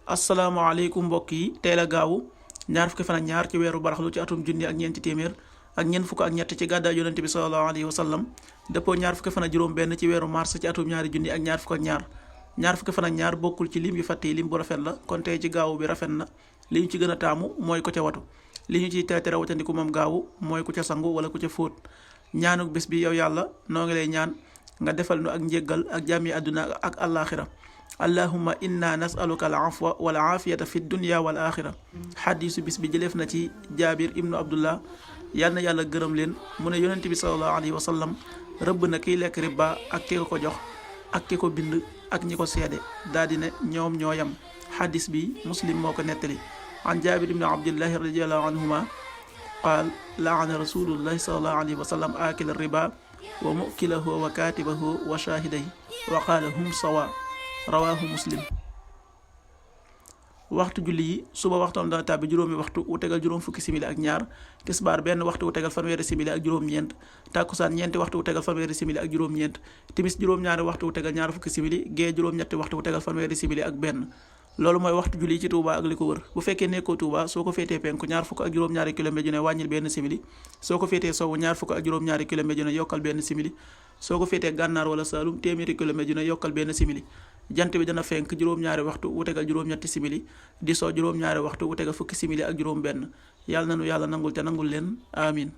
asalaamaaleykum mbokk yi teel a gaawu ñaar fukki fan ak ñaar ci weeru baraxlu ci atum junni ak ñeenti téeméer ak ñeent fukk ak ñett ci gàddaay yonente bi sallallahu alayhi wa sallam dëppoo ñaar fukki fan ak juróom benn ci weeru mars ci atum ñaari junni ak ñaar fukk ak ñaar fukki fan ak ñaar bokkul ci lim yu fàtte yi lim bu rafet la kon tey ci gaawu bi rafet na li ñu ci gën a taamu mooy ku ca watu li ñu ciy tere watandiku moom gaawu mooy ku ca sangu wala ku ca fóot ñaanuk bés bi yow yàlla noo ngi lay ñaan nga defal nu ak njéggal ak jàmmi àdduna ak àllaaxira allahumma inna nasaluka al afwa wal aafiyata fi dunya wal axira xadiisu bis bi jëleef na ci jaabir ibnu abdullah yal na yàlla gërëm leen mu ne yonent bi salallahu alayhi wa sallam rëbb na kiy lekk riba ak ki ko jox ak ki ko bind ak ñi ko seede daal di ne ñoom ñoo yam xadis bi muslim moo ko nettali an jaabir ibnu abdillahi radiallahu anhuma qaal laana rasulullahi salallahu alayhi wa sallam aakila riba wa mukilahu wa kaatibahu wa shaahiday wa qaala hum sawa rawaahu muslim. waxtu julli yi suba waxtoon dana tàbbi juróomi waxtu wu tegal juróom fukki simili ak ñaar tisbaar benn waxtu wu tegal fanweeri simili ak juróom-ñeent tàkkusaan ñeenti waxtu wu tegal fanweeri simili ak juróom-ñeent timis juróom-ñaari waxtu wu tegal ñaar fukki simili gee juróom-ñetti waxtu wu tegal fanweeri simili ak benn loolu mooy waxtu julli ci Touba ak li ko wër bu fekkee nekkoo Touba soo ko féetee penku ñaar fukk ak juróom-ñaari kilomètre ju ne wàññil benn simili soo ko féetee sowwu ñaar fukk ak juróom-ñaari kilomètre ju ne yokkal benn simili soo ko féetee gànnaar wala Saalum téeméeri kilomètre ju ne yokkal benn simili jant bi dana fenk juróom-ñaari waxtu wu tegal juróom-ñetti simili di soo juróom-ñaari waxtu wu tegal fukki simili ak juróom benn yàlla nanu yàlla nangul te nangul leen amin